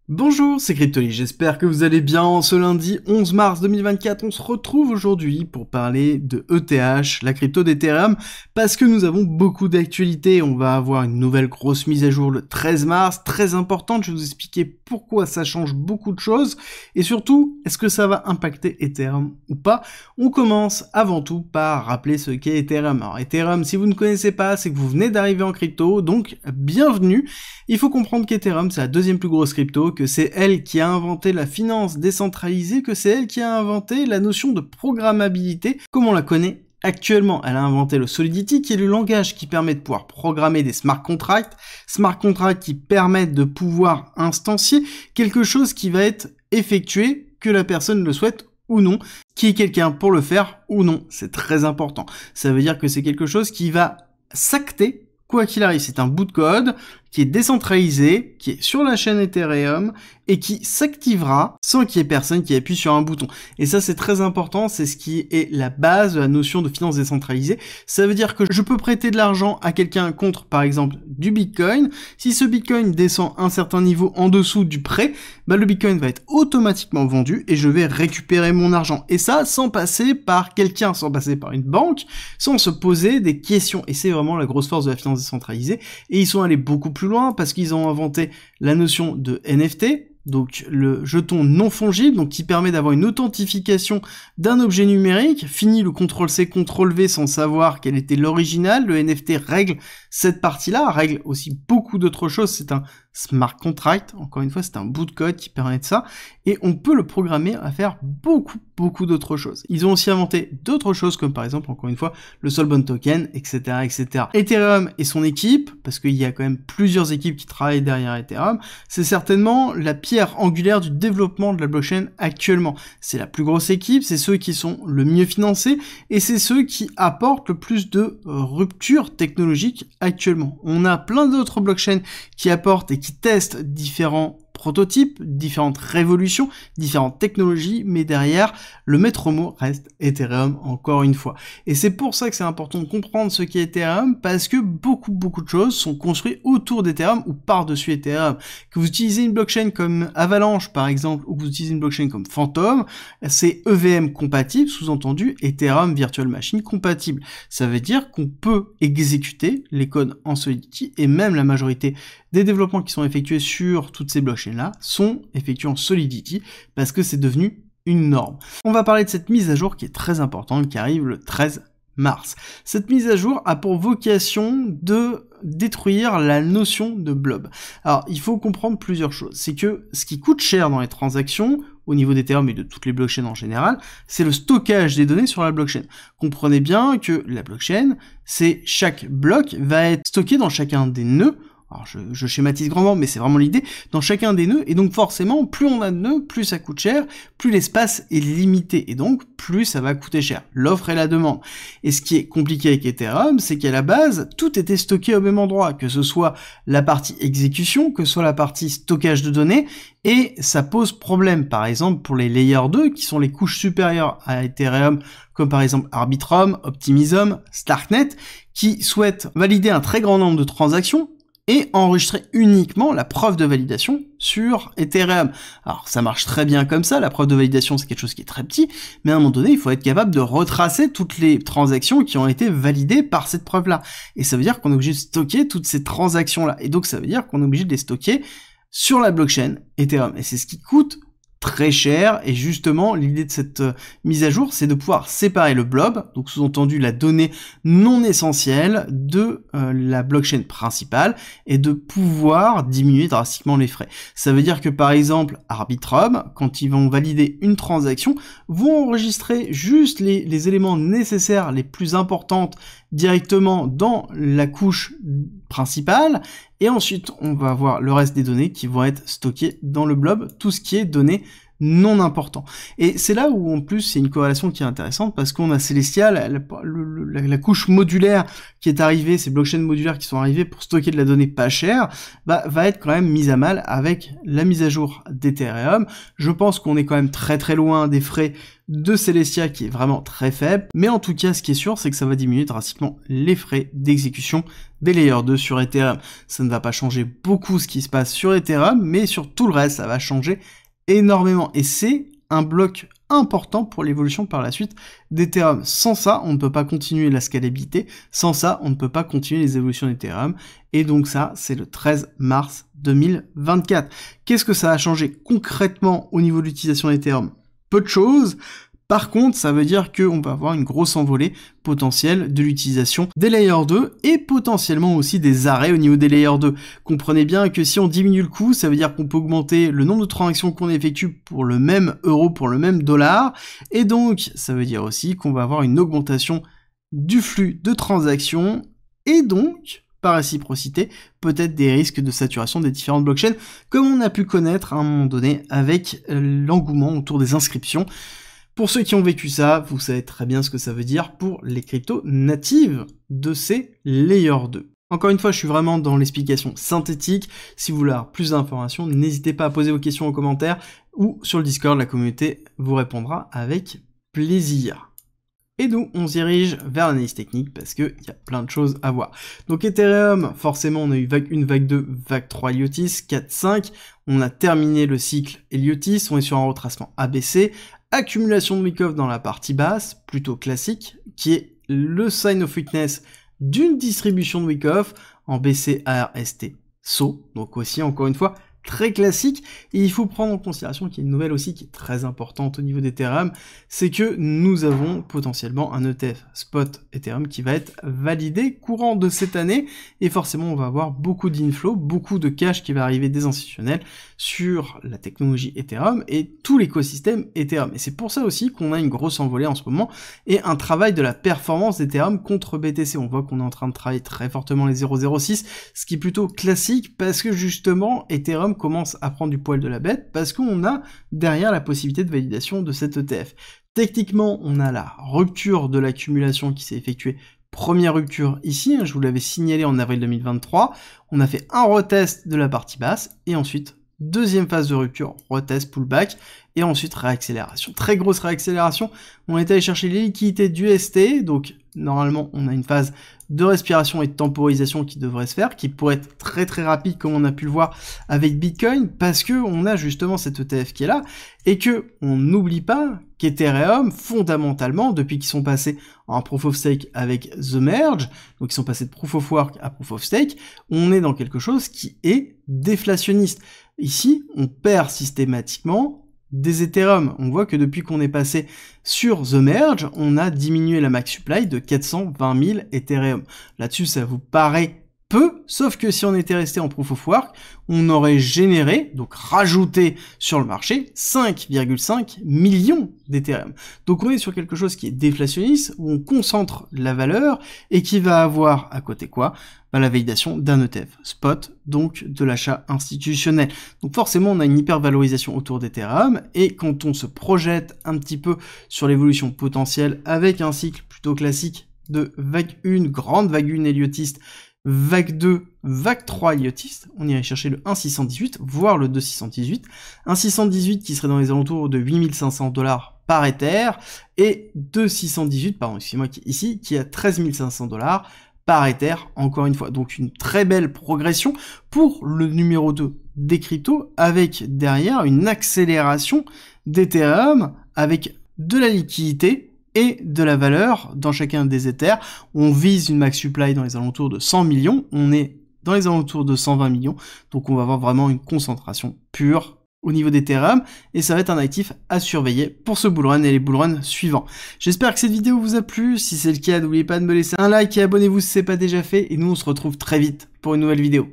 Bonjour, c'est Cryptoly, j'espère que vous allez bien. En ce lundi 11 mars 2024, on se retrouve aujourd'hui pour parler de ETH, la crypto d'Ethereum, parce que nous avons beaucoup d'actualités. On va avoir une nouvelle grosse mise à jour le 13 mars, très importante. Je vais vous expliquer pourquoi ça change beaucoup de choses, et surtout, est-ce que ça va impacter Ethereum ou pas. On commence avant tout par rappeler ce qu'est Ethereum. Alors Ethereum, si vous ne connaissez pas, c'est que vous venez d'arriver en crypto, donc bienvenue. Il faut comprendre qu'Ethereum, c'est la deuxième plus grosse crypto, que c'est elle qui a inventé la finance décentralisée, que c'est elle qui a inventé la notion de programmabilité, comme on la connaît actuellement. Elle a inventé le Solidity, qui est le langage qui permet de pouvoir programmer des smart contracts qui permettent de pouvoir instancier quelque chose qui va être effectué, que la personne le souhaite ou non, qui est quelqu'un pour le faire ou non. C'est très important. Ça veut dire que c'est quelque chose qui va s'acter quoi qu'il arrive. C'est un bout de code qui est décentralisé, qui est sur la chaîne Ethereum et qui s'activera sans qu'il y ait personne qui appuie sur un bouton. Et ça, c'est très important, c'est ce qui est la base de la notion de finance décentralisée. Ça veut dire que je peux prêter de l'argent à quelqu'un contre, par exemple, du Bitcoin. Si ce Bitcoin descend un certain niveau en dessous du prêt, le Bitcoin va être automatiquement vendu et je vais récupérer mon argent. Et ça, sans passer par quelqu'un, sans passer par une banque, sans se poser des questions. Et c'est vraiment la grosse force de la finance décentralisée. Et ils sont allés beaucoup plus loin parce qu'ils ont inventé la notion de NFT, donc le jeton non fongible, donc qui permet d'avoir une authentification d'un objet numérique. Fini le CTRL-C, CTRL-V sans savoir quel était l'original. Le NFT règle cette partie-là, règle aussi beaucoup d'autres choses. C'est un smart contract, encore une fois, c'est un bout de code qui permet de ça, et on peut le programmer à faire beaucoup d'autres choses. Ils ont aussi inventé d'autres choses, comme par exemple, encore une fois, le Soulbound Token, etc., etc. Ethereum et son équipe, parce qu'il y a quand même plusieurs équipes qui travaillent derrière Ethereum, c'est certainement la pierre angulaire du développement de la blockchain actuellement. C'est la plus grosse équipe, c'est ceux qui sont le mieux financés, et c'est ceux qui apportent le plus de ruptures technologiques actuellement. On a plein d'autres blockchains qui apportent et qui testent différents prototypes, différentes révolutions, différentes technologies, mais derrière, le maître mot reste Ethereum encore une fois. Et c'est pour ça que c'est important de comprendre ce qu'est Ethereum, parce que beaucoup de choses sont construites autour d'Ethereum ou par-dessus Ethereum. Que vous utilisez une blockchain comme Avalanche, par exemple, ou que vous utilisez une blockchain comme Phantom, c'est EVM compatible, sous-entendu Ethereum Virtual Machine compatible. Ça veut dire qu'on peut exécuter les codes en Solidity, et même la majorité des développements qui sont effectués sur toutes ces blockchains-là sont effectués en Solidity, parce que c'est devenu une norme. On va parler de cette mise à jour qui est très importante, qui arrive le 13 mars. Cette mise à jour a pour vocation de détruire la notion de blob. Alors, il faut comprendre plusieurs choses. C'est que ce qui coûte cher dans les transactions, au niveau d'Ethereum et de toutes les blockchains en général, c'est le stockage des données sur la blockchain. Comprenez bien que la blockchain, c'est chaque bloc va être stocké dans chacun des nœuds. Alors je schématise grandement, mais c'est vraiment l'idée, dans chacun des nœuds, et donc forcément, plus on a de nœuds, plus ça coûte cher, plus l'espace est limité, et donc plus ça va coûter cher, l'offre et la demande. Et ce qui est compliqué avec Ethereum, c'est qu'à la base, tout était stocké au même endroit, que ce soit la partie exécution, que ce soit la partie stockage de données, et ça pose problème, par exemple, pour les Layer 2, qui sont les couches supérieures à Ethereum, comme par exemple Arbitrum, Optimism, Starknet, qui souhaitent valider un très grand nombre de transactions, et enregistrer uniquement la preuve de validation sur Ethereum. Alors ça marche très bien comme ça, la preuve de validation c'est quelque chose qui est très petit, mais à un moment donné il faut être capable de retracer toutes les transactions qui ont été validées par cette preuve-là. Et ça veut dire qu'on est obligé de stocker toutes ces transactions-là, et donc ça veut dire qu'on est obligé de les stocker sur la blockchain Ethereum, et c'est ce qui coûte très cher, et justement l'idée de cette mise à jour c'est de pouvoir séparer le blob, donc sous-entendu la donnée non essentielle de la blockchain principale, et de pouvoir diminuer drastiquement les frais. Ça veut dire que par exemple Arbitrum, quand ils vont valider une transaction, vont enregistrer juste les éléments nécessaires les plus importantes directement dans la couche principale, et ensuite on va avoir le reste des données qui vont être stockées dans le blob, tout ce qui est donné non important. Et c'est là où en plus c'est une corrélation qui est intéressante parce qu'on a Celestia, la couche modulaire qui est arrivée, ces blockchains modulaires qui sont arrivés pour stocker de la donnée pas chère, va être quand même mise à mal avec la mise à jour d'Ethereum. Je pense qu'on est quand même très très loin des frais de Celestia qui est vraiment très faible, mais en tout cas ce qui est sûr c'est que ça va diminuer drastiquement les frais d'exécution des Layer 2 sur Ethereum. Ça ne va pas changer beaucoup ce qui se passe sur Ethereum, mais sur tout le reste ça va changer énormément, et c'est un bloc important pour l'évolution par la suite d'Ethereum. Sans ça, on ne peut pas continuer la scalabilité, sans ça, on ne peut pas continuer les évolutions d'Ethereum, et donc ça, c'est le 13 mars 2024. Qu'est-ce que ça a changé concrètement au niveau de l'utilisation d'Ethereum? Peu de choses. Par contre, ça veut dire qu'on va avoir une grosse envolée potentielle de l'utilisation des Layer 2 et potentiellement aussi des arrêts au niveau des Layer 2. Comprenez bien que si on diminue le coût, ça veut dire qu'on peut augmenter le nombre de transactions qu'on effectue pour le même euro, pour le même dollar, et donc ça veut dire aussi qu'on va avoir une augmentation du flux de transactions, et donc par réciprocité, peut-être des risques de saturation des différentes blockchains, comme on a pu connaître à un moment donné avec l'engouement autour des inscriptions. Pour ceux qui ont vécu ça, vous savez très bien ce que ça veut dire pour les cryptos natives de ces Layer 2. Encore une fois, je suis vraiment dans l'explication synthétique. Si vous voulez avoir plus d'informations, n'hésitez pas à poser vos questions en commentaire ou sur le Discord, la communauté vous répondra avec plaisir. Et nous, on se dirige vers l'analyse technique parce qu'il y a plein de choses à voir. Donc Ethereum, forcément, on a eu vague 1, vague 2, vague 3 Heliotis, 4, 5. On a terminé le cycle Heliotis, on est sur un retracement ABC. Accumulation de Wyckoff dans la partie basse, plutôt classique, qui est le sign of weakness d'une distribution de Wyckoff en BC, AR, ST, SO. Donc aussi, encore une fois, très classique, et il faut prendre en considération qu'il y a une nouvelle aussi qui est très importante au niveau d'Ethereum, c'est que nous avons potentiellement un ETF spot Ethereum qui va être validé courant de cette année, et forcément on va avoir beaucoup d'inflow, beaucoup de cash qui va arriver des institutionnels sur la technologie Ethereum et tout l'écosystème Ethereum. Et c'est pour ça aussi qu'on a une grosse envolée en ce moment, et un travail de la performance d'Ethereum contre BTC. On voit qu'on est en train de travailler très fortement les 0,06, ce qui est plutôt classique, parce que justement Ethereum commence à prendre du poil de la bête, parce qu'on a derrière la possibilité de validation de cet ETF. Techniquement, on a la rupture de l'accumulation qui s'est effectuée, première rupture ici, je vous l'avais signalé en avril 2023, on a fait un retest de la partie basse, et ensuite, deuxième phase de rupture, retest, pullback, et ensuite réaccélération. Très grosse réaccélération, on est allé chercher les liquidités du ST, donc normalement on a une phase de respiration et de temporisation qui devrait se faire, qui pourrait être très très rapide comme on a pu le voir avec Bitcoin, parce que on a justement cet ETF qui est là, et que on n'oublie pas qu'Ethereum, fondamentalement, depuis qu'ils sont passés en Proof of Stake avec The Merge, donc ils sont passés de Proof of Work à Proof of Stake, on est dans quelque chose qui est déflationniste. Ici, on perd systématiquement des Ethereum. On voit que depuis qu'on est passé sur The Merge, on a diminué la max supply de 420 000 Ethereum. Là-dessus, ça vous paraît peu, sauf que si on était resté en Proof of Work, on aurait généré, donc rajouté sur le marché, 5,5 millions d'Ethereum. Donc on est sur quelque chose qui est déflationniste, où on concentre la valeur, et qui va avoir à côté quoi? La validation d'un ETF spot, donc de l'achat institutionnel. Donc forcément, on a une hyper-valorisation autour d'Ethereum, et quand on se projette un petit peu sur l'évolution potentielle avec un cycle plutôt classique de vague 1, grande vague 1 héliotiste, vague 2, vague 3 héliotiste, on irait chercher le 1,618, voire le 2,618. 1,618 qui serait dans les alentours de 8500 $ par Ether, et 2,618, pardon, excusez-moi, qui est ici, qui est à 13 500 $ par Ether, encore une fois. Donc une très belle progression pour le numéro 2 des cryptos, avec derrière une accélération d'Ethereum, avec de la liquidité et de la valeur dans chacun des Ethers. On vise une max supply dans les alentours de 100 millions, on est dans les alentours de 120 millions, donc on va avoir vraiment une concentration pure au niveau d'Ethereum, et ça va être un actif à surveiller pour ce bullrun et les bullruns suivants. J'espère que cette vidéo vous a plu. Si c'est le cas, n'oubliez pas de me laisser un like et abonnez-vous si ce n'est pas déjà fait, et nous on se retrouve très vite pour une nouvelle vidéo.